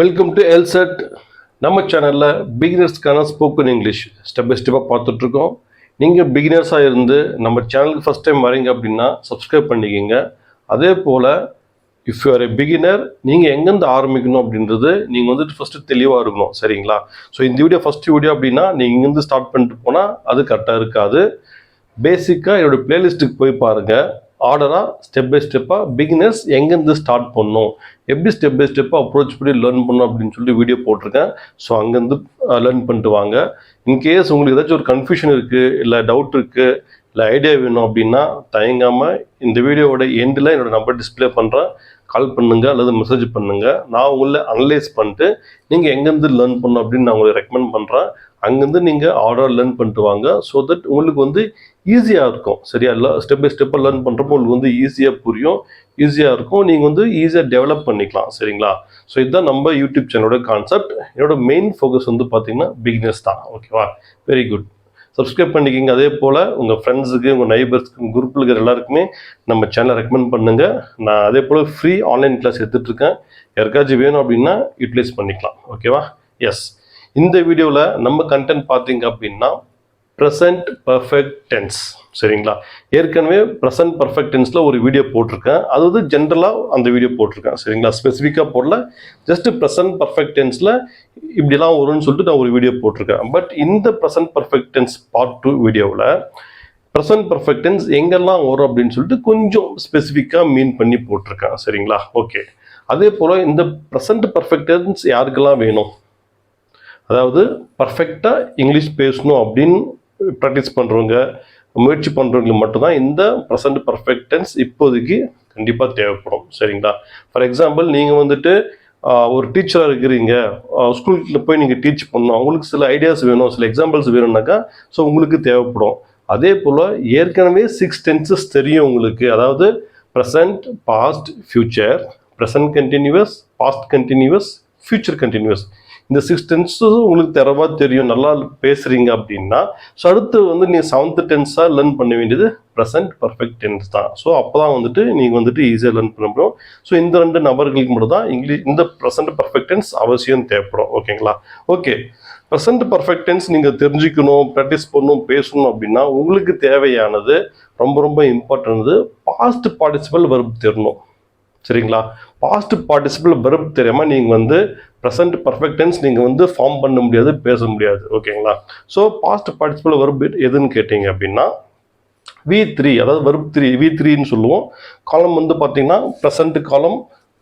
Welcome to எல்செட். நம்ம சேனலில் பிகினர்ஸ்க்கான spoken English step by ஸ்டெப்பாக பார்த்துட்ருக்கோம். நீங்கள் பிகினர்ஸாக இருந்து நம்ம சேனலுக்கு ஃபஸ்ட் டைம் வரீங்க அப்படின்னா சப்ஸ்கிரைப் பண்ணிக்கிங்க. அதே போல் if you are a beginner, நீங்கள் எங்கேருந்து ஆரம்பிக்கணும் அப்படின்றது நீங்கள் வந்துட்டு ஃபஸ்ட்டு தெளிவாக இருக்கணும், சரிங்களா? ஸோ இந்த வீடியோ ஃபஸ்ட்டு வீடியோ அப்படின்னா நீங்கள் இங்கேருந்து ஸ்டார்ட் பண்ணிட்டு போனால் அது கரெக்டாக இருக்காது. பேசிக்காக என்னோடய பிளேலிஸ்ட்டுக்கு போய் பாருங்கள். ஆர்டராக ஸ்டெப் பை ஸ்டெப்பாக பிகினர்ஸ் எங்கேருந்து ஸ்டார்ட் பண்ணணும், எப்படி ஸ்டெப் பை ஸ்டெப்பாக அப்ரோச் பண்ணி லேர்ன் பண்ணணும் அப்படின்னு சொல்லி வீடியோ போட்டிருக்கேன். ஸோ அங்கேருந்து லேர்ன் பண்ணிட்டு வாங்க. இன்கேஸ் உங்களுக்கு ஏதாச்சும் ஒரு கன்ஃபியூஷன் இருக்குது, இல்லை டவுட் இருக்குது, இல்லை ஐடியா வேணும் அப்படின்னா தயங்காமல் இந்த வீடியோவோட எண்டில் என்னோடய நம்பர் டிஸ்பிளே பண்ணுறேன். கால் பண்ணுங்கள் அல்லது மெசேஜ் பண்ணுங்கள். நான் உங்களை அனலைஸ் பண்ணிட்டு நீங்கள் எங்கேருந்து லேர்ன் பண்ணணும் அப்படின்னு நான் உங்களுக்கு ரெக்கமெண்ட் பண்ணுறேன். அங்கேருந்து நீங்கள் ஆர்டர் லேர்ன் பண்ணிட்டு வாங்க. ஸோ தட் உங்களுக்கு வந்து ஈஸியாக இருக்கும், சரியா? இல்லை ஸ்டெப் பை ஸ்டெப்பாக லேர்ன் பண்ணுறப்போ உங்களுக்கு வந்து ஈஸியாக புரியும், ஈஸியாக இருக்கும், நீங்கள் வந்து ஈஸியாக டெவலப் பண்ணிக்கலாம், சரிங்களா? ஸோ இதுதான் நம்ம யூடியூப் சேனலோட கான்செப்ட். என்னோட மெயின் ஃபோக்கஸ் வந்து பார்த்தீங்கன்னா பிகினர்ஸ் தான். ஓகேவா? Very good. சப்ஸ்கிரைப் பண்ணிக்கிங்க. அதே போல் உங்கள் ஃப்ரெண்ட்ஸுக்கு, உங்கள் நைபர்ஸ்க்கு, உங்கள் குரூப்பில் இருக்கிற எல்லாருக்குமே நம்ம சேனலை ரெக்கமெண்ட் பண்ணுங்கள். நான் அதே போல் ஃப்ரீ ஆன்லைன் கிளாஸ் எடுத்துகிட்ருக்கேன். யாருக்காச்சும் வேணும் அப்படின்னா யூட்டிலைஸ் பண்ணிக்கலாம். ஓகேவா? எஸ். இந்த வீடியோவில் நம்ம கண்டென்ட் பார்த்தீங்க அப்படின்னா ப்ரெசன்ட் பர்ஃபெக்ட் டென்ஸ், சரிங்களா? ஏற்கனவே ப்ரெசன்ட் பர்ஃபெக்ட் டென்ஸில் ஒரு வீடியோ போட்டிருக்கேன். அது வந்து ஜென்ரலாக அந்த வீடியோ போட்டிருக்கேன், சரிங்களா? ஸ்பெசிஃபிக்காக போடல. ஜஸ்ட்டு ப்ரெசன்ட் பர்ஃபெக்ட் டென்ஸில் இப்படிலாம் வரும்னு சொல்லிட்டு நான் ஒரு வீடியோ போட்டிருக்கேன். பட் இந்த ப்ரெசன்ட் பர்ஃபெக்ட் டென்ஸ் பார்ட் 2 வீடியோவில் ப்ரெசன்ட் பர்ஃபெக்ட் டென்ஸ் எங்கெல்லாம் வரும் அப்படின்னு சொல்லிட்டு கொஞ்சம் ஸ்பெசிஃபிக்காக மீன் பண்ணி போட்டிருக்கேன், சரிங்களா? ஓகே. அதே போல் இந்த ப்ரெசன்ட் பர்ஃபெக்ட் டென்ஸ் யாருக்கெல்லாம் வேணும், அதாவது பர்ஃபெக்டாக இங்கிலீஷ் பேசணும் அப்படின்னு ப்ராக்டிஸ் பண்ணுறவங்க, முயற்சி பண்ணுறவங்களுக்கு மட்டும்தான் இந்த ப்ரெசன்ட் பர்ஃபெக்ட் டென்ஸ் இப்போதைக்கு கண்டிப்பாக தேவைப்படும், சரிங்களா? ஃபார் எக்ஸாம்பிள், நீங்கள் வந்துட்டு ஒரு டீச்சராக இருக்கிறீங்க, ஸ்கூலில் போய் நீங்கள் டீச் பண்ணணும், உங்களுக்கு சில ஐடியாஸ் வேணும், சில எக்ஸாம்பிள்ஸ் வேணும்னாக்கா ஸோ உங்களுக்கு தேவைப்படும். அதே போல் ஏற்கனவே 6 டென்சஸ் தெரியும் உங்களுக்கு, அதாவது present, past, future, present continuous, past continuous, future continuous. இந்த 6 டென்ஸும் உங்களுக்கு தெரவா தெரியும், நல்லா பேசுகிறீங்க அப்படின்னா ஸோ அடுத்து வந்து நீங்கள் 7th டென்ஸாக லேர்ன் பண்ண வேண்டியது ப்ரெசன்ட் பர்ஃபெக்ட் டென்ஸ் தான். ஸோ அப்போ தான் வந்துட்டு நீங்கள் வந்துட்டு ஈஸியாக லேர்ன் பண்ண முடியும். ஸோ இந்த 2 நபர்களுக்கு மட்டும் தான் இந்த ப்ரெசன்ட் பர்ஃபெக்ட் டென்ஸ் அவசியம் தேவைப்படும். ஓகேங்களா? ஓகே. ப்ரெசன்ட் பர்ஃபெக்ட் டென்ஸ் நீங்கள் தெரிஞ்சுக்கணும், ப்ராக்டிஸ் பண்ணணும், பேசணும் அப்படின்னா உங்களுக்கு தேவையானது ரொம்ப ரொம்ப இம்பார்ட்டன்ட் பாஸ்ட் பார்ட்டிசிபல் வெர்ப் தெரியணும், சரிங்களா? பாஸ்ட் பார்ட்டிசிபிள் வெர்ப் தெரியாமல் நீங்கள் வந்து ப்ரெசன்ட் பர்ஃபெக்ட் டென்ஸ் நீங்கள் வந்து ஃபார்ம் பண்ண முடியாது, பேச முடியாது. ஓகேங்களா? ஸோ பாஸ்ட் பார்ட்டிசிபிள் வெர்ப் எதுன்னு கேட்டீங்க அப்படின்னா V3, அதாவது வெர்ப் 3, V3ன்னு சொல்லுவோம். காலம் வந்து பார்த்தீங்கன்னா ப்ரெசன்ட் காலம்,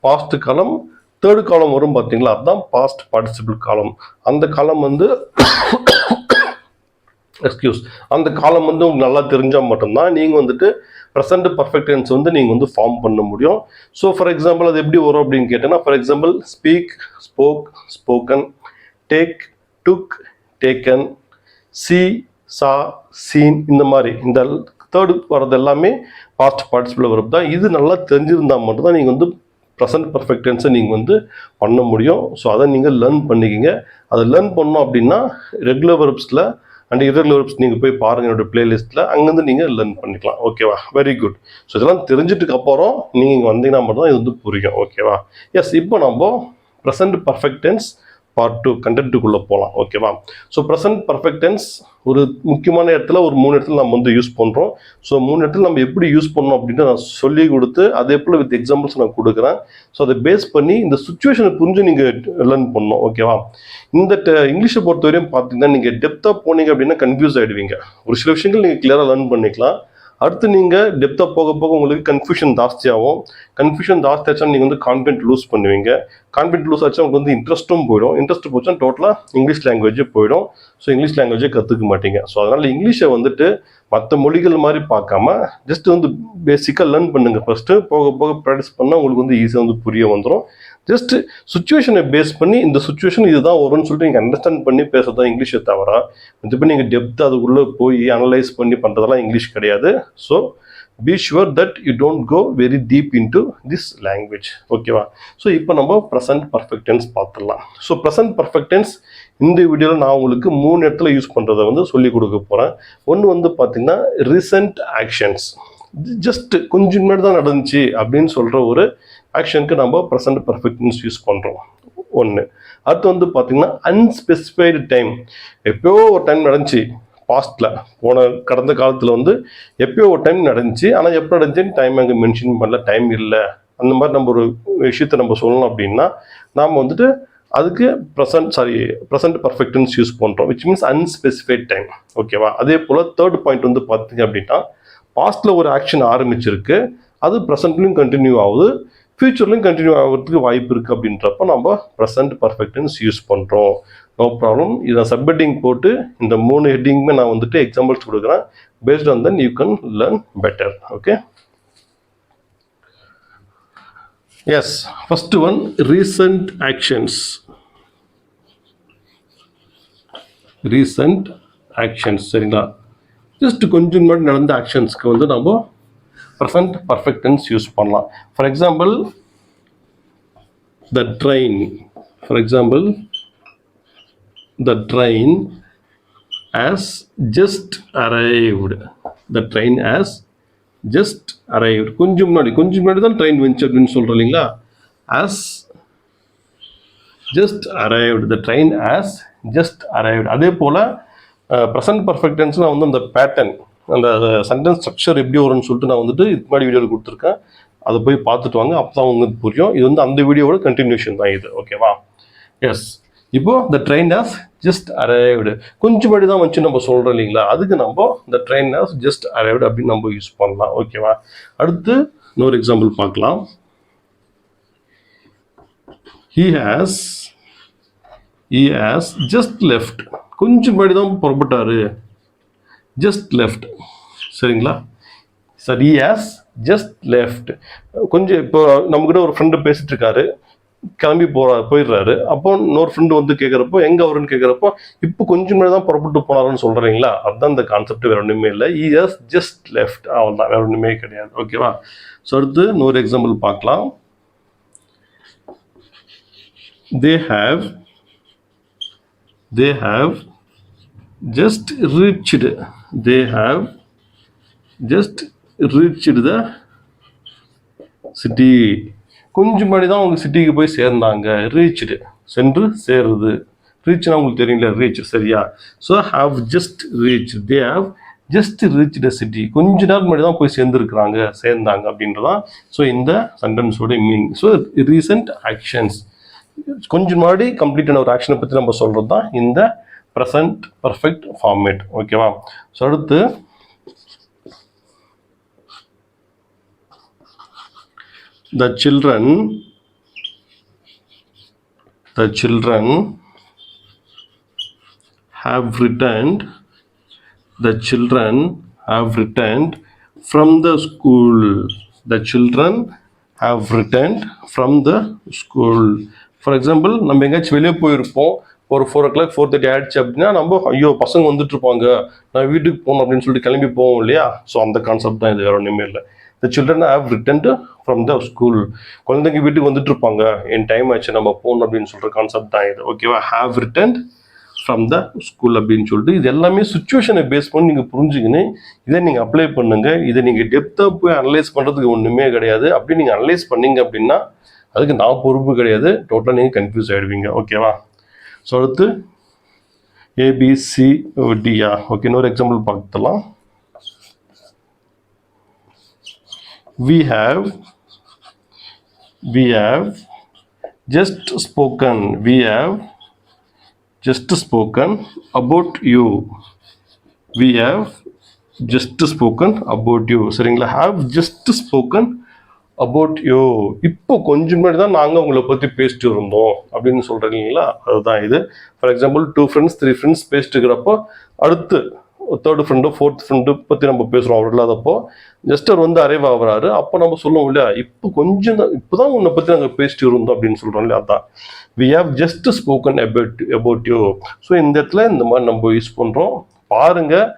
பாஸ்ட் காலம், தேர்ட் காலம் வரும் பார்த்தீங்களா, அதுதான் பாஸ்ட் பார்ட்டிசிபிள் காலம். அந்த காலம் வந்து அந்த காலம் வந்து உங்களுக்கு நல்லா தெரிஞ்சால் மட்டும்தான் நீங்கள் வந்துட்டு ப்ரெசன்ட் பர்ஃபெக்ட் டென்ஸ் வந்து நீங்கள் வந்து ஃபார்ம் பண்ண முடியும். ஸோ ஃபார் எக்ஸாம்பிள் அது எப்படி வரும் அப்படின்னு கேட்டேன்னா, for example speak, spoke, spoken, take, took, taken, C, சா, சீன், இந்த மாதிரி இந்த தேர்டு வர்றது எல்லாமே பாஸ்ட் பார்ட்டிசிபிள் வெர்ப் தான். இது நல்லா தெரிஞ்சிருந்தால் மட்டும்தான் நீங்கள் வந்து ப்ரெசன்ட் பர்ஃபெக்ட் டென்ஸை நீங்கள் வந்து பண்ண முடியும். ஸோ அதை நீங்கள் லேர்ன் பண்ணிக்கிங்க. அதை லேர்ன் பண்ணோம் அப்படின்னா ரெகுலர் வெர்ப்ஸில் அண்ட் irregular verbs நீங்கள் போய் பாருங்கள் என்னோடய பிளேலிஸ்ட்டில், அங்கேருந்து நீங்கள் லேர்ன் பண்ணிக்கலாம். ஓகேவா? Very good. ஸோ இதெல்லாம் தெரிஞ்சிட்டுக்கு அப்புறம் நீங்கள் இங்கே வந்தீங்கன்னா மட்டும் தான் இது வந்து புரியும். ஓகேவா? எஸ். இப்போ நம்ம ப்ரெசன்ட் பர்ஃபெக்ட் டென்ஸ் பார்ட் 2 கண்டென்ட்டுக்குள்ளே போகலாம். ஓகேவா? ஸோ ப்ரெசன்ட் பர்ஃபெக்ட் டென்ஸ் ஒரு முக்கியமான இடத்துல, ஒரு 3 இடத்துல நம்ம வந்து யூஸ் பண்ணுறோம். ஸோ 3 இடத்துல நம்ம எப்படி யூஸ் பண்ணோம் அப்படின்ட்டு நான் சொல்லி கொடுத்து அதே போல் வித் எக்ஸாம்பிள்ஸ் நான் கொடுக்குறேன். ஸோ அதை பேஸ் பண்ணி இந்த சுச்சுவேஷனை புரிஞ்சு நீங்கள் லேர்ன் பண்ணணும். ஓகேவா? இந்த இங்கிலீஷை பொறுத்த வரையும் பார்த்தீங்கன்னா நீங்கள் டெப்த்தாக போனீங்க அப்படின்னா கன்ஃபியூஸ் ஆகிடுவீங்க. ஒரு சில விஷயங்கள் நீங்கள் கிளியராக லேர்ன் பண்ணிக்கலாம். அடுத்து நீங்கள் டெப்த்தாக போக போக உங்களுக்கு கன்ஃபியூஷன் ஜாஸ்தியாகும். கன்ஃபியூஷன் ஜாஸ்தியாச்சும் நீங்கள் வந்து கான்ஃபிடென்ட் லூஸ் பண்ணுவீங்க. கான்ஃபிடென்ட் லூஸ் ஆச்சும் உங்களுக்கு வந்து இன்ட்ரெஸ்ட்டும் போயிடும். இன்ட்ரெஸ்ட் போச்சா டோட்டலாக இங்கிலீஷ் லாங்குவேஜே போயிடும். ஸோ இங்கிலீஷ் லாங்குவேஜே கற்றுக்க மாட்டீங்க. ஸோ அதனால் இங்கிலீஷை வந்துட்டு மற்ற மொழிகள் மாதிரி பார்க்காம ஜஸ்ட் வந்து பேசிக்காக லேர்ன் பண்ணுங்கள். ஃபஸ்ட்டு போக போக ப்ராக்டிஸ் பண்ணால் உங்களுக்கு வந்து ஈஸியாக வந்து புரிய வந்துடும். ஜஸ்ட் சுச்சுவேஷனை பேஸ் பண்ணி இந்த சுச்சுவேஷன் இதுதான் வரும்னு சொல்லிட்டு நீங்கள் அண்டர்ஸ்டாண்ட் பண்ணி பேசுறது தான் இங்கிலீஷை தவிர மற்றபடி நீங்கள் டெப்த் அதுக்குள்ளே போய் அனலைஸ் பண்ணி பண்ணுறதெல்லாம் இங்கிலீஷ் கிடையாது. So be sure that you don't go very deep into this language. ஓகேவா? ஸோ இப்போ நம்ம ப்ரெசன்ட் பர்ஃபெக்ட் டென்ஸ் பார்த்துடலாம். ஸோ ப்ரெசன்ட் பர்ஃபெக்ட் டென்ஸ் இந்த வீடியோவில் நான் உங்களுக்கு 3 இடத்துல யூஸ் பண்ணுறதை வந்து சொல்லிக் கொடுக்க போகிறேன். ஒன்று வந்து பார்த்தீங்கன்னா ரீசெண்ட் ஆக்ஷன்ஸ், ஜஸ்ட் கொஞ்சம் முன்னாடி தான் நடந்துச்சு அப்படின்னு சொல்கிற ஒரு ஆக்ஷனுக்கு நம்ம ப்ரெசன்ட் பர்ஃபெக்ட் டென்ஸ் யூஸ் பண்ணுறோம். ஒன்று. அடுத்து வந்து பார்த்தீங்கன்னா அன்ஸ்பெசிஃபைடு டைம். எப்பயோ ஒரு டைம் நடந்துச்சு பாஸ்டில், கடந்த காலத்தில் வந்து எப்பயோ ஒரு டைம் நடந்துச்சு, ஆனால் எப்போ நடந்துச்சுன்னு டைம் அங்கே மென்ஷன் பண்ணல, டைம் இல்லை. அந்த மாதிரி நம்ம ஒரு விஷயத்த நம்ம சொல்லணும் அப்படின்னா நாம் வந்துட்டு அதுக்கு ப்ரெசன்ட் பர்ஃபெக்ட் டென்ஸ் யூஸ் பண்ணுறோம், விச் மீன்ஸ் அன்ஸ்பெசிஃபைட் டைம். ஓகேவா? அதே போல் தேர்ட் பாயிண்ட் வந்து பார்த்தீங்க அப்படின்னா பாஸ்டில் ஒரு ஆக்ஷன் ஆரம்பிச்சிருக்கு, அது ப்ரெசென்ட்லையும் கண்டினியூ ஆகுது, ஃபியூச்சர்லையும் கண்டினியூ ஆகிறதுக்கு வாய்ப்பு இருக்குது. அப்படின்றப்ப நம்ம ப்ரெசன்ட் பர்ஃபெக்ட் டென்ஸ் யூஸ் பண்ணுறோம். No problem. இதை சப்ஹெட்டிங் போட்டு இந்த 3 ஹெட்டிங்குமே நான் வந்துட்டு எக்ஸாம்பிள்ஸ் கொடுக்குறேன். Based on then you can learn better. Okay, yes. First one, recent actions. Recent actions, சரிங்களா? ஜஸ்ட் கொஞ்சம் முன்னாடி நடந்த ஆக்ஷன்ஸ்க்கு வந்து நம்ம ப்ரெசன்ட் பர்ஃபெக்ட் டென்ஸ் யூஸ் பண்ணலாம். For example the train. For example the train has just arrived. The train has just arrived. கொஞ்சம் முன்னாடி தான் ட்ரெயின் வந்துச்சு அப்படின்னு சொல்கிறோம் இல்லைங்களா? Has just arrived. The train has just arrived. அதே போல் ப்ரெசன்ட் பர்ஃபெக்ட் டென்ஸ் நான் வந்து அந்த பேட்டர்ன், அந்த சென்டென்ஸ் ஸ்ட்ரக்சர் எப்படி வரும்னு சொல்லிட்டு நான் வந்துட்டு இது மாதிரி வீடியோவில் கொடுத்துருக்கேன். அதை போய் பார்த்துட்டு வாங்க, அப்போ தான் உங்களுக்கு புரியும். இது வந்து அந்த வீடியோவோட கண்டினியூஷன் தான் இது. ஓகேவா? எஸ். இப்போது த ட்ரெயின் ஹாஸ் ஜஸ்ட் அரைவ்டு. கொஞ்சம் முன்னாடி தான் வந்துச்சு நம்ம சொல்கிறோம் இல்லைங்களா? அதுக்கு நம்ம த ட்ரெயின் ஹாஸ் ஜஸ்ட் அரைவ்டு அப்படின்னு நம்ம யூஸ் பண்ணலாம். ஓகேவா? அடுத்து இன்னொரு எக்ஸாம்பிள் பார்க்கலாம். He has just left. கொஞ்சம் முன்னாடி தான் புறப்பட்டாரு. ஜஸ்ட் லெஃப்ட், சரிங்களா? Sir, he has just left. கொஞ்சம் இப்போ நம்மக்கிட்ட ஒரு ஃப்ரெண்டு பேசிட்டு இருக்காரு, கிளம்பி போயிடுறாரு. அப்போ இன்னொரு ஃப்ரெண்டு வந்து கேட்குறப்போ எங்கே அவருன்னு கேட்குறப்போ இப்போ கொஞ்சம் முன்னாடி தான் புறப்பட்டு போனாருன்னு சொல்கிறீங்களா? அதுதான் இந்த கான்செப்ட், வேறு ஒன்றுமே இல்லை. he has just left, அவ்வளோதான், வேறு ஒன்றுமே கிடையாது. ஓகேவா? ஸோ அடுத்து இன்னொரு எக்ஸாம்பிள் பார்க்கலாம். They have just reached. They have just reached the city. கொஞ்சம் முன்னாடி தான் அவங்க சிட்டிக்கு போய் சேர்ந்தாங்க. ரீச்டு, சென்று சேருது. ரீச்னா உங்களுக்கு தெரியல, ரீச், சரியா? So have just reach. They have just reach the city. கொஞ்ச நேரம் முன்னாடி தான் போய் சேர்ந்தாங்க அப்படின்றதான் ஸோ இந்த சென்டென்ஸோட மீனிங். ஸோ ரீசன்ட் ஆக்ஷன்ஸ், கொஞ்சம் முன்னாடி கம்ப்ளீட்டான ஒரு ஆக்ஷனை பற்றி நம்ம சொல்கிறது தான் இந்த ப்ரெசன்ட் பர்ஃபெக்ட் ஃபார்மேட். ஓகேவா? ஸோ அடுத்து the children have returned. The children have returned from the school. The children have returned from the school. For example, நம்ம எங்கேயாச்சும் வெளியே போயிருப்போம், ஒரு 4 o'clock 4:30 ஆயிடுச்சு அப்படின்னா நம்ம ஐயோ பசங்க வந்துட்டு இருப்பாங்க, நான் வீட்டுக்கு போகணும் அப்படின்னு சொல்லிட்டு கிளம்பி போவோம் இல்லையா? ஸோ அந்த கான்செப்ட் தான் இது, வேறு ஒன்றுமே இல்லை. The children have returned from the school. குழந்தைங்க வீட்டுக்கு வந்துட்டு இருப்பாங்க, என் டைம் ஆச்சு நம்ம போகணும் அப்படின்னு சொல்கிற கான்செப்ட் தான் இது. ஓகேவா? Have returned from the school அப்படின்னு சொல்லிட்டு இது எல்லாமே சுச்சுவேஷனை பேஸ் பண்ணி நீங்கள் புரிஞ்சுக்கின்னு இதை நீங்கள் அப்ளை பண்ணுங்கள். இதை நீங்கள் டெப்த்தாக போய் அனலைஸ் பண்ணுறதுக்கு ஒன்றுமே கிடையாது. அப்படி நீங்கள் அனலைஸ் பண்ணீங்க அப்படின்னா அதுக்கு நான் பொறுப்பு கிடையாது, டோட்டலாக நீங்கள் கன்ஃபியூஸ் ஆகிடுவீங்க. ஓகேவா? ஸோ அடுத்து ABCDயா? ஓகே, இன்னொரு எக்ஸாம்பிள் பார்த்துலாம். We have just spoken. We have just spoken about you. We have just spoken about you. சரிங்களா? have just spoken about you. இப்போ கொஞ்சம் முன்னாடி தான் நாங்கள் உங்களை பற்றி பேசிட்டு இருந்தோம் அப்படின்னு சொல்கிறீங்களா? அதுதான் இது. ஃபார் எக்ஸாம்பிள் 2 friends 3 friends பேசிட்டு இருக்கிறப்போ அடுத்து 3rd ஃப்ரெண்டு 4th ஃப்ரெண்டு பற்றி நம்ம பேசுகிறோம். அவர் இல்லாதப்போ ஜஸ்ட் அவர் வந்து அரைவ் ஆகிறாரு. அப்போ நம்ம சொல்லுவோம் இல்லையா, இப்போ தான் உன்னை பற்றி நாங்கள் பேசிட்டு இருந்தோம் அப்படின்னு சொல்கிறோம் இல்லையா? அதான் we have just spoken about you. So இந்த இடத்துல இந்த மாதிரி நம்ம யூஸ் பண்ணுறோம். பாருங்கள்,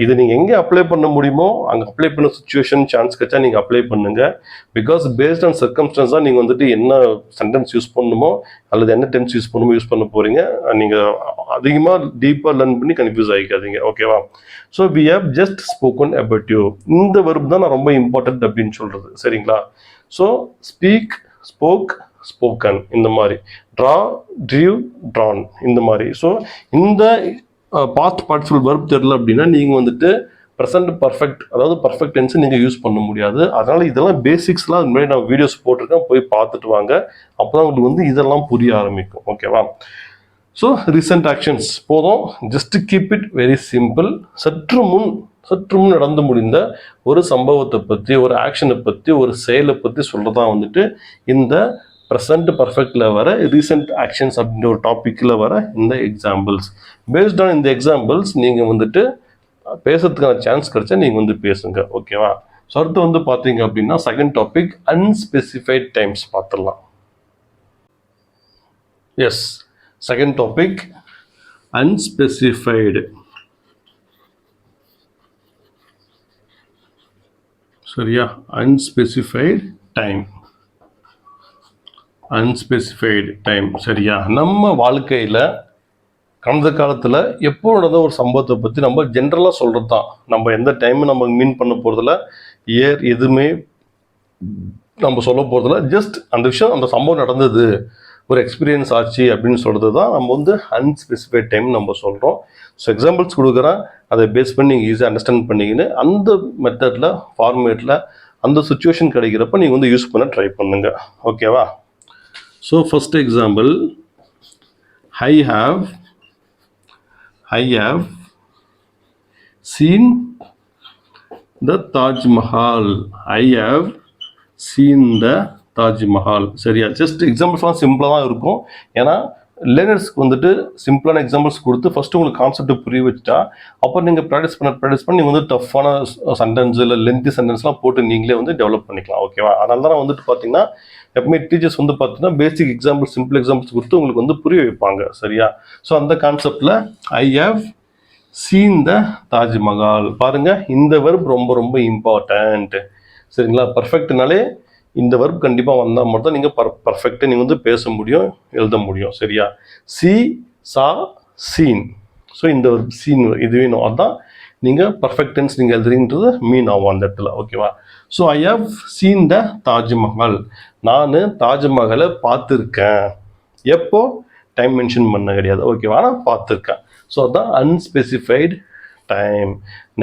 இதை நீங்கள் எங்கே அப்ளை பண்ண முடியுமோ அங்கே அப்ளை பண்ண சுச்சுவேஷன் சான்ஸ் கிடைச்சா நீங்கள் அப்ளை பண்ணுங்கள். பிகாஸ் பேஸ்ட் ஆன் சர்க்கம்ஸ்டன்ஸ் தான் நீங்கள் வந்துட்டு என்ன சென்டென்ஸ் யூஸ் பண்ணணுமோ அல்லது என்ன டென்ஸ் யூஸ் பண்ண போகிறீங்க. நீங்கள் அதிகமாக டீப்பாக லேர்ன் பண்ணி கன்ஃபியூஸ் ஆகிக்காதீங்க. ஓகேவா? So we have just spoken about you. இந்த வெர்ப் தான் நான் ரொம்ப இம்பார்ட்டன்ட் அப்படின்னு சொல்கிறது. சரிங்களா? ஸோ ஸ்பீக், ஸ்போக், ஸ்போக்கன், இந்த மாதிரி ட்ரா, ட்ரீவ், ட்ரான், இந்த மாதிரி. ஸோ இந்த பாஸ்ட் பார்ட்டிசிபிள் வெர்ப் தெரியல அப்படின்னா நீங்கள் வந்துட்டு ப்ரெசன்ட் பர்ஃபெக்ட், அதாவது பர்ஃபெக்ட் டென்ஸை நீங்கள் யூஸ் பண்ண முடியாது. அதனால் இதெல்லாம் பேசிக்ஸ்லாம் அது மாதிரி நான் வீடியோஸ் போட்டிருக்கேன், போய் பார்த்துட்டு வாங்க. அப்போ தான் உங்களுக்கு வந்து இதெல்லாம் புரிய ஆரம்பிக்கும். ஓகேவா? ஸோ ரீசெண்ட் ஆக்ஷன்ஸ் போதும், just keep it very simple. சற்று முன் நடந்து முடிந்த ஒரு சம்பவத்தை பற்றி, ஒரு ஆக்ஷனை பற்றி, ஒரு செயலை பற்றி சொல்கிறதான் வந்துட்டு இந்த ப்ரெசன்ட் பர்ஃபெக்டில் வர ரீசெண்ட் ஆக்ஷன்ஸ் அப்படின்ற ஒரு டாப்பிக்கில் வர இந்த எக்ஸாம்பிள்ஸ். பேஸ்ட் ஆன் இந்த எக்ஸாம்பிள்ஸ் நீங்கள் வந்துட்டு பேசுறதுக்கான சான்ஸ் கிடைச்சா நீங்கள் வந்து பேசுங்க. ஓகேவா? ஸோ அடுத்து வந்து பார்த்தீங்க அப்படின்னா செகண்ட் டாபிக் அன்ஸ்பெசிஃபைட் டைம்ஸ் பார்த்துடலாம். Yes, second topic unspecified. சரியா? Unspecified time. Unspecified time. சரியா? நம்ம வாழ்க்கையில் கடந்த காலத்தில் எப்போ நடந்த ஒரு சம்பவத்தை பற்றி நம்ம ஜென்ரலாக சொல்கிறது தான். நம்ம எந்த டைமும் நம்ம மீன் பண்ண போகிறதில்ல, இயர் எதுவுமே நம்ம சொல்ல போகிறதில்ல. ஜஸ்ட் அந்த விஷயம், அந்த சம்பவம் நடந்தது, ஒரு எக்ஸ்பீரியன்ஸ் ஆச்சு அப்படின்னு சொல்கிறது தான் நம்ம வந்து அன்ஸ்பெசிஃபைட் டைம் நம்ம சொல்கிறோம். ஸோ எக்ஸாம்பிள்ஸ் கொடுக்குறேன், அதை பேஸ் பண்ணி நீங்கள் ஈஸியாக அண்டர்ஸ்டாண்ட் பண்ணிக்கின்னு அந்த மெத்தடில், ஃபார்மேட்டில், அந்த சுச்சுவேஷன் கிடைக்கிறப்ப நீங்கள் வந்து யூஸ் பண்ண ட்ரை பண்ணுங்க. ஓகேவா? So first example, I have seen the Taj Mahal. I have seen the Taj Mahal. சரியா? ஜஸ்ட் எக்ஸாம்பிள்ஸ்லாம் சிம்பிளாக தான் இருக்கும். ஏன்னா லேர்னர்ஸ்க்கு வந்துட்டு சிம்பிளான எக்ஸாம்பிள்ஸ் கொடுத்து ஃபஸ்ட்டு உங்களுக்கு கான்செப்ட் புரிய வச்சுட்டா அப்புறம் நீங்கள் ப்ராக்டிஸ் பண்ணி நீங்கள் வந்து டஃப்பான சென்டென்ஸ் இல்லை லென்த்தி சென்டென்ஸ்லாம் போட்டு நீங்களே வந்து டெவலப் பண்ணிக்கலாம். ஓகேவா? அதனால தான் வந்துட்டு பார்த்தீங்கன்னா எப்பவுமே டீச்சர்ஸ் வந்து பார்த்தீங்கன்னா பேசிக் எக்ஸாம்பிள்ஸ், சிம்பிள் எக்ஸாம்பிள்ஸ் கொடுத்து உங்களுக்கு வந்து புரிய வைப்பாங்க. சரியா? ஸோ அந்த கான்செப்டில் I have seen the Taj Mahal. பாருங்கள், இந்த வெர்ப் ரொம்ப ரொம்ப இம்பார்ட்டண்ட். சரிங்களா? பர்ஃபெக்ட்னாலே இந்த வெர்ப் கண்டிப்பாக வந்தால் மட்டும் தான் நீங்கள் பர்ஃபெக்டாக நீங்கள் வந்து பேச முடியும், எழுத முடியும். சரியா? சி, சா, சீன். ஸோ இந்த வெர்ப் சீன் இது வேணும், அதுதான் நீங்கள் பர்ஃபெக்ட் டென்ஸ் நீங்கள் எழுதுறீன்றது மீன் ஆகும் அந்த இடத்துல. ஓகேவா? So I have seen the Taj Mahal. நான் தாஜ்மஹாலை பார்த்துருக்கேன். எப்போ? டைம் மென்ஷன் பண்ண கிடையாது. ஓகேவா? நான் பார்த்துருக்கேன். ஸோ அதுதான் அன்ஸ்பெசிஃபைடு டைம்.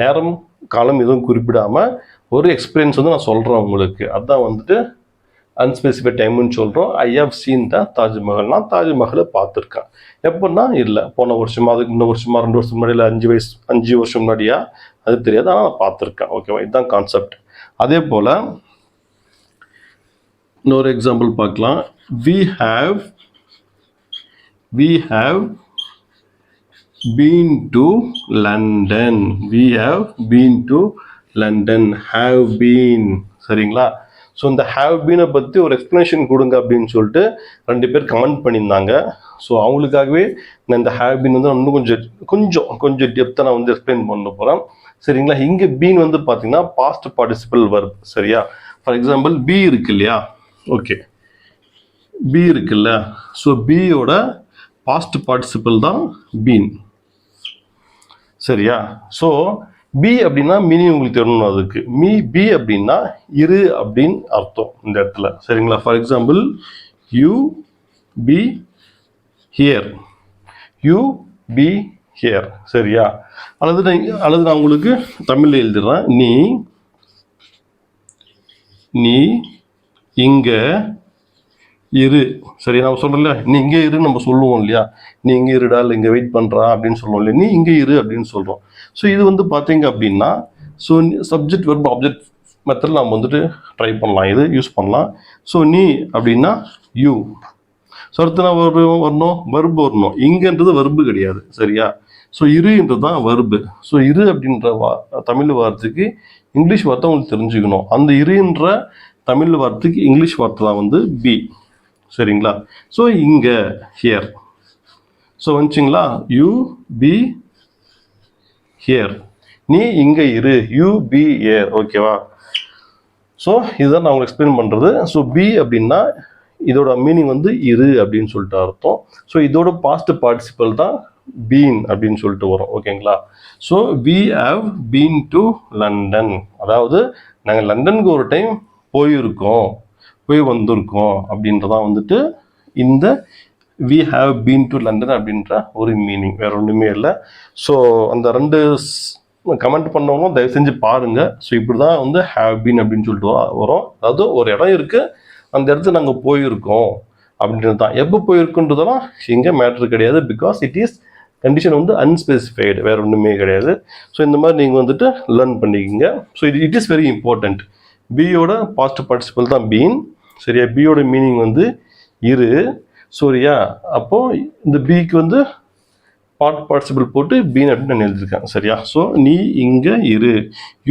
நேரம், காலம் எதுவும் குறிப்பிடாமல் ஒரு எக்ஸ்பீரியன்ஸ் வந்து நான் சொல்கிறேன் உங்களுக்கு. அதுதான் வந்துட்டு அன்ஸ்பெசிஃபைட் டைம்னு சொல்கிறோம். I have seen the Taj Mahal. நான் தாஜ்மஹாலை பார்த்துருக்கேன். எப்போன்னா இல்லை போன வருஷமா, அதுக்கு இன்னும் வருஷமா, 2 வருஷம் முன்னாடி, இல்லை 5 வருஷம் முன்னாடியா அது தெரியாது, ஆனால் நான் பார்த்துருக்கேன். ஓகேவா? இதுதான் கான்செப்ட். அதே போல் இன்னொரு எக்ஸாம்பிள் பார்க்கலாம். we have been to London. we have been to London. have been. சரிங்களா? ஸோ இந்த ஹேவ் பீனை பற்றி ஒரு எக்ஸ்ப்ளனேஷன் கொடுங்க அப்படின்னு சொல்லிட்டு 2 பேர் கமெண்ட் பண்ணியிருந்தாங்க. ஸோ அவங்களுக்காகவே நான் இந்த ஹேவ் பீன் வந்து இன்னும் கொஞ்சம் டெப்த்தாக நான் வந்து எக்ஸ்பிளைன் பண்ண போகிறேன். சரிங்களா? இங்கே பீன் வந்து பார்த்தீங்கன்னா பாஸ்ட் பார்ட்டிசிபிள் வெர்ப். சரியா? ஃபார் எக்ஸாம்பிள் பி இருக்கு இல்லையா? ஓகே, பி இருக்குல்ல. ஸோ பியோட பாஸ்ட் பார்ட்டிசிபிள் தான் பீன். சரியா? ஸோ பி அப்படின்னா மீனிங் உங்களுக்கு தெரியணும். அதுக்கு பி அப்படின்னா இரு அப்படின்னு அர்த்தம் இந்த இடத்துல. சரிங்களா? For example you be here. You be here. சரியா? அல்லது நான் உங்களுக்கு தமிழில் எழுதுறேன். நீ இங்கே இரு. சரி, நம்ம சொல்கிறோம் இல்லையா, நீ இங்கே இரு நம்ம சொல்லுவோம் இல்லையா, நீ இங்கே இருடா, இல்லை இங்கே வெயிட் பண்ணுறா அப்படின்னு சொல்லுவோம் இல்லையா, நீ இங்கே இரு அப்படின்னு சொல்கிறோம். ஸோ இது வந்து பார்த்தீங்க அப்படின்னா ஸோ சப்ஜெக்ட் வெர்ப் ஆப்ஜெக்ட் மெத்தடில் நம்ம வந்துட்டு ட்ரை பண்ணலாம், இது யூஸ் பண்ணலாம். ஸோ நீ அப்படின்னா யூ. ஸோ அடுத்து நான் வரணும், வெர்பு வரணும். இங்கன்றது வெர்பு கிடையாது. சரியா? ஸோ இருன்றது தான் வெர்பு. ஸோ இரு அப்படின்ற தமிழ் வார்த்தைக்கு இங்கிலீஷ் வார்த்தை உங்களுக்கு தெரிஞ்சுக்கணும். அந்த இருன்ற தமிழ் வார்த்தைக்கு இங்கிலீஷ் வார்த்தை தான் வந்து பி. சரிங்களா? ஸோ இங்கே ஹியர். ஸோ வந்துச்சிங்களா? You be here. நீ இங்கே இரு. You be here. ஓகேவா? ஸோ இதுதான் நான் உங்களுக்கு எக்ஸ்பிளைன் பண்ணுறது. ஸோ பி அப்படின்னா இதோட மீனிங் வந்து இரு அப்படின்னு சொல்லிட்டு அர்த்தம். ஸோ இதோட பாஸ்ட் பார்ட்டிசிபிள் தான் பீன் அப்படின்னு சொல்லிட்டு வரும். ஓகேங்களா? So we have been to London. அதாவது நாங்கள் லண்டனுக்கு ஒரு டைம் போயிருக்கோம். போய் வந்திருக்கோம் அப்படின்றதான் வந்துட்டு இந்த we have been to London அப்படின்ற ஒரு மீனிங், வேற ஒன்றுமே இல்லை. ஸோ அந்த ரெண்டு கமெண்ட் பண்ணவங்களும் தயவு செஞ்சு பாருங்க. ஸோ இப்படி தான் வந்து have been அப்படின்னு சொல்லிட்டு வரும். அதாவது ஒரு இடம் இருக்கு, அந்த இடத்துக்கு நாங்கள் போயிருக்கோம் அப்படின்றது தான். எப்போ போயிருக்குன்றதெல்லாம் இங்கே மேட்ரு கிடையாது. பிகாஸ் இட் இஸ் கண்டிஷன் வந்து அன்ஸ்பெசிஃபைடு, வேற ஒன்றுமே கிடையாது. ஸோ இந்த மாதிரி நீங்கள் வந்துட்டு லேர்ன் பண்ணிக்கிங்க. So it is very important. பியோட பாஸ்ட் பார்ட்டிசிபிள் தான் பீன். சரியா? பியோட மீனிங் வந்து இரு. சரியா? அப்போ இந்த பிக்கு வந்து பார்ட்டிசிபிள் போட்டு பீன் அப்படின்னு நான் எழுதியிருக்கேன். சரியா? ஸோ நீ இங்கே இரு,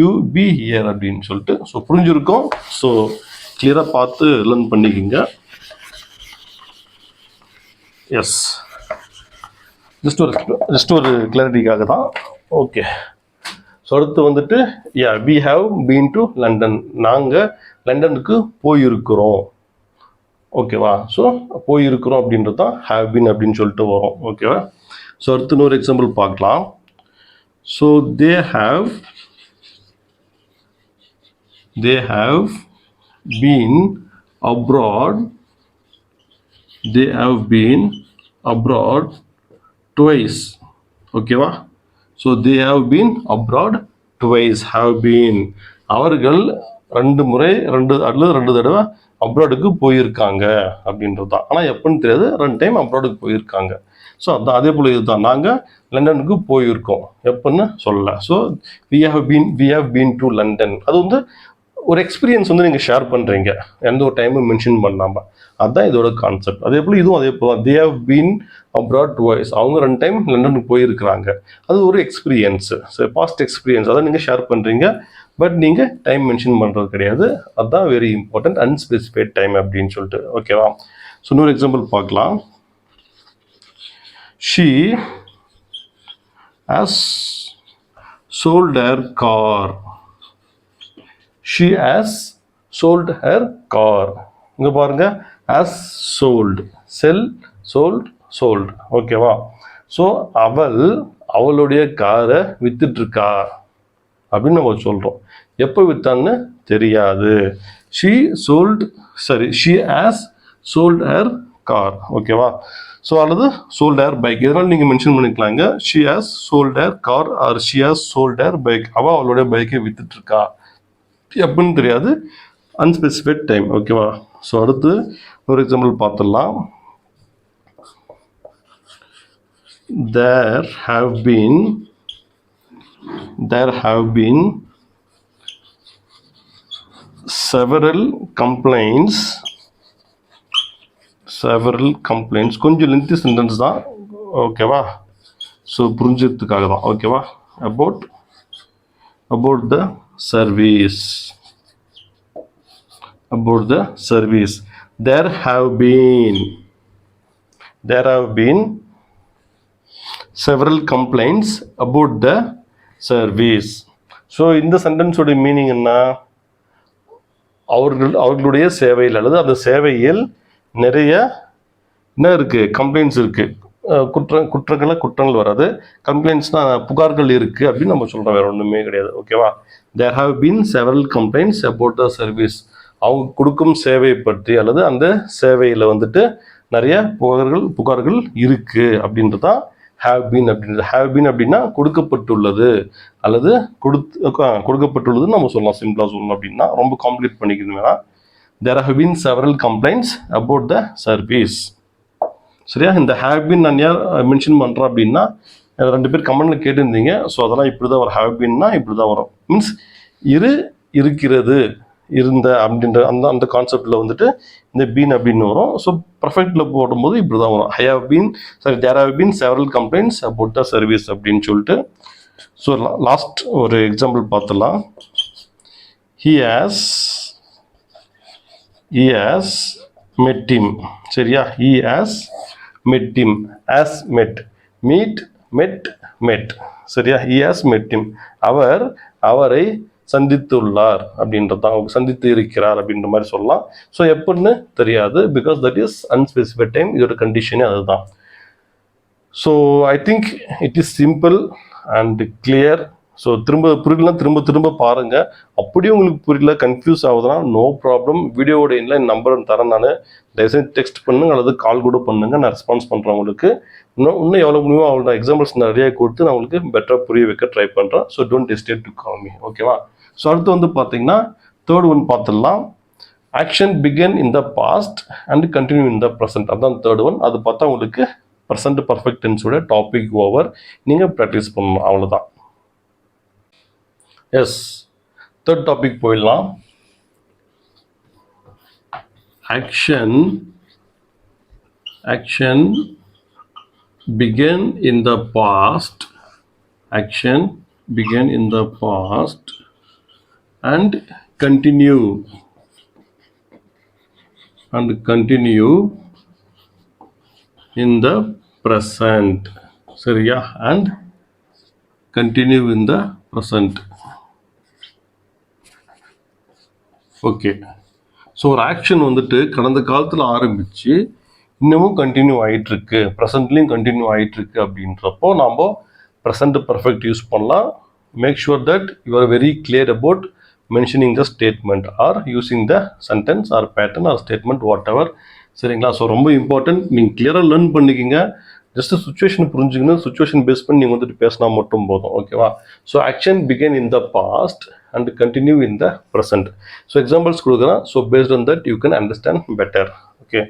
யூ பி ஹியர் அப்படின்னு சொல்லிட்டு. ஸோ புரிஞ்சிருக்கும். ஸோ கிளியராக பார்த்து லேர்ன் பண்ணிக்கிங்க. எஸ், ஜஸ்ட் ஒரு கிளாரிட்டிக்காக தான். ஓகே. ஸோ அடுத்து வந்துட்டு we have been to London. நாங்கள் லண்டனுக்கு போயிருக்கிறோம். ஓகேவா? ஸோ போயிருக்கிறோம் அப்படின்றது தான் ஹேவ் பீன் அப்படின்னு சொல்லிட்டு வரும். ஓகேவா? ஸோ அடுத்து இன்னொரு எக்ஸாம்பிள் பார்க்கலாம். So they have been abroad twice. ஓகேவா? So they have been abroad twice. Have been அவர்கள் ரெண்டு தடவை அப்ராடுக்கு போயிருக்காங்க அப்படின்றது தான். ஆனால் எப்போன்னு தெரியாது, 2 டைம் அப்ராடுக்கு போயிருக்காங்க. ஸோ அதான் அதே போல் இதுதான், நாங்கள் லண்டனுக்கு போயிருக்கோம் எப்போன்னு சொல்லலை. So we have been to London. அது வந்து ஒரு எக்ஸ்பீரியன்ஸ் வந்து நீங்கள் ஷேர் பண்ணுறீங்க, எந்த ஒரு டைமும் மென்ஷன் பண்ணாமல். அதுதான் இதோட கான்செப்ட். அதே போல் இதுவும் அதே போல் தான். They have been abroad twice. அவங்க 2 டைம் லண்டனுக்கு போயிருக்கிறாங்க. அது ஒரு எக்ஸ்பீரியன்ஸு, பாஸ்ட் எக்ஸ்பீரியன்ஸ். அதை நீங்கள் ஷேர் பண்ணுறீங்க, பட் நீங்கள் டைம் மென்ஷன் பண்ணுறது கிடையாது. அதுதான் வெரி இம்பார்ட்டன்ட், அன்ஸ்பெசிஃபைட் டைம் அப்படின்னு சொல்லிட்டு. ஓகேவா? ஸோ இன்னொரு எக்ஸாம்பிள் பார்க்கலாம். She has sold her car. She has sold her car. இங்கே பாருங்க, ஹாஸ் சோல்டு, சோல்ட். ஓகேவா? ஸோ அவளுடைய காரை வித்துட்ருக்கா அப்படின்னு நம்ம சொல்கிறோம். எப்போ விற்றான்னு தெரியாது. She has sold her car. ஓகேவா? ஸோ அல்லது சோல்ட் ஹர் பைக், இதனால் நீங்கள் மென்ஷன் பண்ணிக்கலாங்க. She has sold her car or she has sold her bike. அவளுடைய பைக்கை வித்துட்ருக்கா எப்படின்னு தெரியாது, அன்ஸ்பெசிஃபைட் டைம். ஓகேவா? ஸோ அடுத்து ஒரு எக்ஸாம்பிள் பார்த்துடலாம். There have been several complaints. கொஞ்சம் லென்த்தி சென்டென்ஸ் தான். ஓகேவா? ஸோ புரிஞ்சதுக்காக தான். ஓகேவா? about the service. There have been several complaints about the service. So இந்த சென்டென்ஸோட மீனிங் என்ன? அவர்களுடைய சேவையில் அல்லது அந்த சேவையில் நிறைய என்ன இருக்குது? கம்ப்ளைண்ட்ஸ் இருக்குது. குற்றங்கள் வராது. கம்ப்ளைண்ட்ஸ்னால் புகார்கள் இருக்குது அப்படின்னு நம்ம சொல்கிறோம், வேறு ஒன்றுமே கிடையாது. ஓகேவா? There have been several complaints about the service. அவங்க கொடுக்கும் சேவை பற்றி அல்லது அந்த சேவையில் வந்துட்டு நிறைய புகார்கள் இருக்குது அப்படின்றது தான் ஹேவ் பீன் அப்படின்றது. ஹேவ் பீன் அப்படின்னா கொடுக்கப்பட்டுள்ளது அல்லது கொடுக்கப்பட்டுள்ளதுன்னு நம்ம சொல்லலாம். சிம்பிளாக சொல்லணும் அப்படின்னா, ரொம்ப காம்ப்ளிகேட் பண்ணிக்கிறது வேணாம். There have been several complaints about the service. சரியா? இந்த ஹேவ் பீன் நான் ஏன் மென்ஷன் பண்ணுறேன் அப்படின்னா, 2 பேர் கமெண்ட்டில் கேட்டிருந்தீங்க. ஸோ அதெல்லாம் இப்படி தான் வரும். ஹேவ் பீன்னா இப்படி தான் வரும். மீன்ஸ் இருக்கிறது, இருந்த அப்படின்ற அந்த கான்செப்டில் வந்துட்டு இந்த பீன் அப்படின்னு வரும். ஸோ பர்ஃபெக்டில் போடும்போது இப்படி தான் வரும். There have been several complaints about the service அப்படின்னு சொல்லிட்டு. ஸோ லாஸ்ட் ஒரு எக்ஸாம்பிள் பார்த்துலாம். he has met him. சரியா? he has met him. met. சரியா? he has met him. அவரை சந்தித்துள்ளார் அப்படின்றதான், சந்தித்து இருக்கிறார் அப்படின்ற மாதிரி சொல்லலாம். ஸோ எப்படின்னு தெரியாது, because that is unspecified time. இதோட கண்டிஷனே அதுதான். So I think it is simple and clear. So புரியலாம் திரும்ப பாருங்கள். அப்படியே உங்களுக்கு புரியல, கன்ஃபியூஸ் ஆகுதுன்னா நோ ப்ராப்ளம், வீடியோவோட இன்லைன் நம்பர் தரேன் நான், தயவுசெய்து டெக்ஸ்ட் பண்ணுங்க அல்லது கால் கூட பண்ணுங்க, நான் ரெஸ்பான்ஸ் பண்ணுறேன் உங்களுக்கு. இன்னும் எவ்வளோ முடியுமோ அவ்வளோ எக்ஸாம்பிள்ஸ் நிறைய கொடுத்து நான் உங்களுக்கு பெட்டராக புரிய வைக்க ட்ரை பண்ணுறேன். So don't hesitate to call me, ஓகேவா? ஸோ அடுத்து வந்து பார்த்தீங்கன்னா தேர்ட் ஒன் பார்த்துடலாம். Action begin in the past and continue in the present, அதுதான் தேர்ட் ஒன். அது பார்த்தா உங்களுக்கு ப்ரெசென்ட் பர்ஃபெக்ட் டென்ஸோட டாபிக் ஓவர், நீங்கள் ப்ராக்டிஸ் பண்ணணும், அவ்வளோதான். எஸ், தேர்ட் டாபிக் போயிடலாம். Action began in the past, action began in the past and continue in the present, சரியா? and continue in the present. Okay, so ஒரு ஆக்ஷன் வந்துட்டு கடந்த காலத்தில் ஆரம்பித்து இன்னமும் கண்டினியூ ஆகிட்டுருக்கு, ப்ரெசண்ட்லேயும் கண்டினியூ ஆகிட்டுருக்கு அப்படின்றப்போ நம்ம ப்ரெசண்ட் பர்ஃபெக்ட் யூஸ் பண்ணலாம். Make sure that you are very clear about mentioning the statement or using the sentence or pattern or statement whatever, சரிங்களா? ஸோ ரொம்ப இம்பார்ட்டன்ட், நீங்கள் கிளியராக லேர்ன் பண்ணிக்கிங்க. ஜஸ்ட் சுச்சுவேஷன் புரிஞ்சுக்கணும், சுச்சுவேஷன் பேஸ் பண்ணி நீங்கள் வந்துட்டு பேசினா மட்டும் போதும், ஓகேவா? So action began in the past and continue in the present. So examples கொடுக்குறேன். So based on that you can understand better. Okay.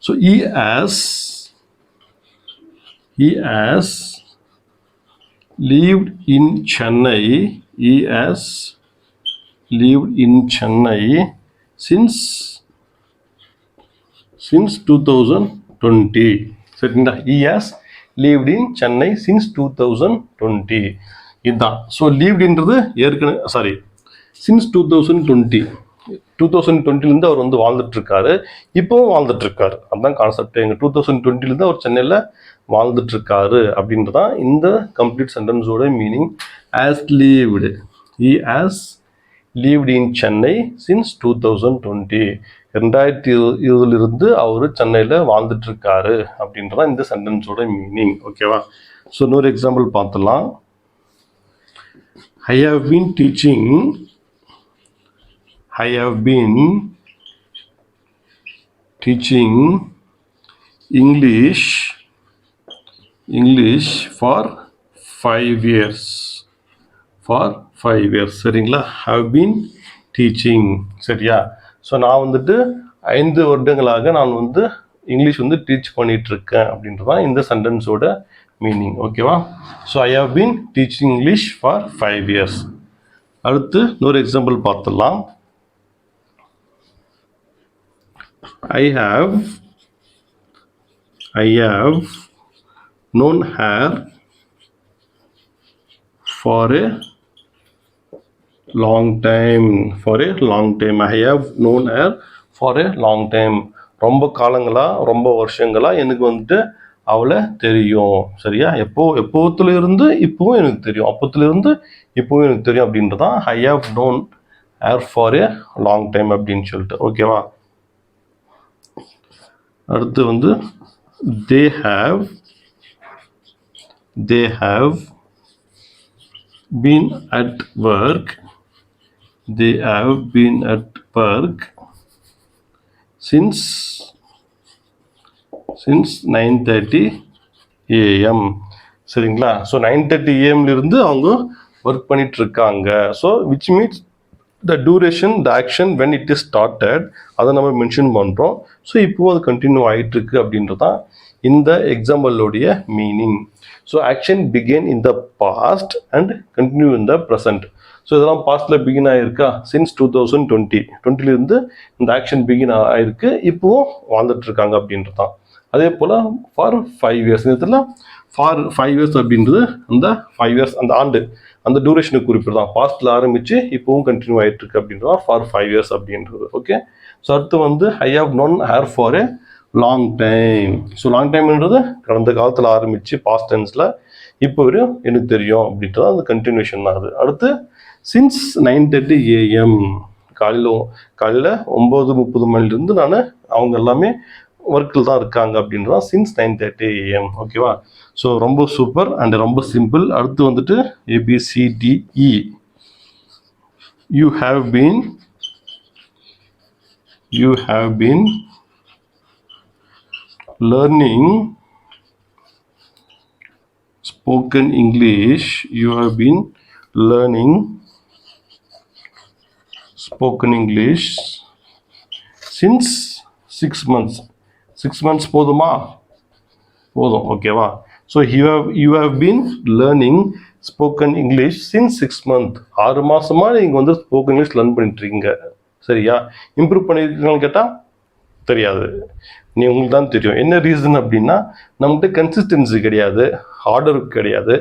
So he has lived in Chennai. He has lived in Chennai since 2020. சரிங்களா? He has lived in Chennai since 2020. இதுதான். So லீவ்டுன்றது ஏற்கனவே since 2020 அவர் வந்து வாழ்ந்துட்டுருக்காரு, இப்போவும் வாழ்ந்துட்டுருக்காரு. அதுதான் concept. எங்கள் 2020 அவர் சென்னையில் வாழ்ந்துட்டுருக்காரு அப்படின்றதான் இந்த கம்ப்ளீட் சென்டென்ஸோட meaning. Has lived, he has lived in Chennai since 2020, 2020 அவர் சென்னையில் வாழ்ந்துட்டுருக்காரு அப்படின்றதான் இந்த சென்டென்ஸோட மீனிங், ஓகேவா? ஸோ இன்னொரு எக்ஸாம்பிள் பார்த்துடலாம். I have been teaching English for 5 years. சரிங்களா? have been teaching, சரியா? ஸோ நான் வந்துட்டு 5 வருடங்களாக நான் வந்து இங்கிலீஷ் வந்து டீச் பண்ணிகிட்ருக்கேன் அப்படின்றதான் இந்த சென்டென்ஸோட மீனிங், ஓகேவா? So I have been teaching English for 5 years. அடுத்து இன்னொரு எக்ஸாம்பிள் பார்த்துடலாம். I have known her for a long time. I have known her for a long time. ரொம்ப காலங்களாக, ரொம்ப வருஷங்களாக எனக்கு வந்துட்டு அவளை தெரியும், சரியா? எப்போத்துலேருந்து இப்போவும் எனக்கு தெரியும், அப்போத்துலேருந்து இப்போவும் எனக்கு தெரியும் அப்படின்றதான் I have known her for a long time அப்படின்னு சொல்லிட்டு, ஓகேவா? அடுத்து வந்து they have been at work since 9:30 AM, சரிங்களா? ஸோ 9:30 AM அவங்க ஒர்க் பண்ணிட்டு இருக்காங்க. So which means the duration, the action when it is started, அதை நம்ம மென்ஷன் பண்ணுறோம். ஸோ இப்போது அது கண்டினியூ ஆகிட்டு இருக்கு அப்படின்றதான் இந்த எக்ஸாம்பிளோடைய meaning. So action begin in the past and continue in the present. So இதெல்லாம் பாஸ்ட்டில் பிகின் ஆகிருக்கா? சின்ஸ் 2020 இந்த ஆக்ஷன் பிகின் ஆகிருக்கு, இப்போவும் வாழ்ந்துட்டுருக்காங்க அப்படின்றதான். அதே போல் ஃபார் 5 years, இதில் ஃபார் 5 years அப்படின்றது அந்த 5 years அந்த ஆண்டு அந்த டியூரேஷனுக்கு குறிப்பிட்டு தான். பாஸ்ட்டில் ஆரம்பித்து இப்போவும் கண்டினியூ ஆகிட்டு இருக்கு அப்படின்றதான் ஃபார் 5 years அப்படின்றது, ஓகே? ஸோ அடுத்து வந்து I have known her for a long time. So long டைம்ன்றது கடந்த காலத்தில் ஆரம்பித்து பாஸ்ட் டென்ஸில் இப்போ வரையும் எனக்கு தெரியும் அப்படின்றது அந்த கண்டினியூஷன் தான். அது அடுத்து சின்ஸ் 9:30 AM, காலையில் 9:30 மணிலேருந்து நான் அவங்க எல்லாமே ஒர்க்கில் தான் இருக்காங்க அப்படின்றான் சின்ஸ் 9:30 AM. ஓகேவா? ஸோ ரொம்ப சூப்பர் அண்ட் ரொம்ப சிம்பிள். அடுத்து வந்துட்டு ABCDE. You have been learning spoken English. You have been learning spoken English since 6 months. 6 months போதுமா? போதும். ஓகேவா? So you have been learning spoken English since 6 months. 6 மாசமா நீங்கள் வந்து ஸ்போக்கன் இங்கிலீஷ் லேர்ன் பண்ணிட்டு இருக்கீங்க. சரியா? இம்ப்ரூவ் பண்ணியிருக்கீங்கன்னு கேட்டால் தெரியாது, நீ உங்களுக்கு தான் தெரியும். என்ன ரீசன் அப்படின்னா நம்மகிட்ட கன்சிஸ்டன்சி கிடையாது, ஹார்ட் ஒர்க் கிடையாது,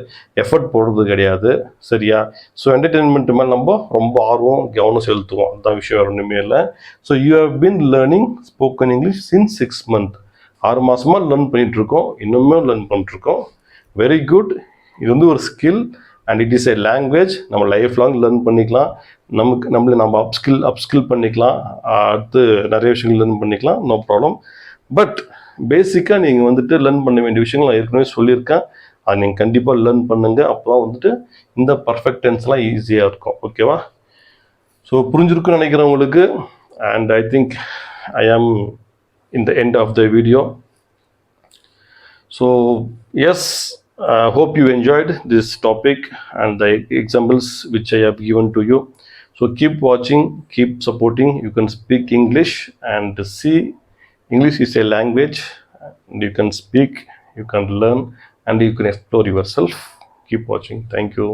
எஃபர்ட் போடுறது கிடையாது. சரியா? ஸோ என்டர்டெயின்மெண்ட் மேலே நம்ம ரொம்ப ஆர்வம் கவனம் செலுத்துவோம். அதுதான் விஷயம், வேறு ஒன்றுமே இல்லை. So you have been learning spoken English since 6 months. 6 மாதமாக லேர்ன் பண்ணிகிட்ருக்கோம், இன்னுமே லேர்ன் பண்ணிட்டுருக்கோம். Very good. இது வந்து ஒரு skill and it is a language. நம்ம லைஃப் லாங் லேர்ன் பண்ணிக்கலாம். நம்ம அப்ஸ்கில் பண்ணிக்கலாம். அடுத்து நிறைய விஷயங்கள் லேர்ன் பண்ணிக்கலாம், நோ ப்ராப்ளம். பட் பேசிக்காக நீங்கள் வந்துட்டு லேர்ன் பண்ண வேண்டிய விஷயங்கள் நான் ஏற்கனவே சொல்லியிருக்கேன். அதை நீங்கள் கண்டிப்பாக லேர்ன் பண்ணுங்கள். அப்போ தான் வந்துட்டு இந்த பர்ஃபெக்ட் டென்ஸ்லாம் ஈஸியாக இருக்கும். ஓகேவா? ஸோ புரிஞ்சிருக்குன்னு நினைக்கிறேன் உங்களுக்கு. அண்ட் ஐ திங்க் ஐ ஆம் in the end of the video. So yes, hope you enjoyed this topic and the examples which I have given to you. So keep watching, keep supporting. You can speak English and see English is a language and you can speak, you can learn and you can explore yourself. Keep watching. Thank you.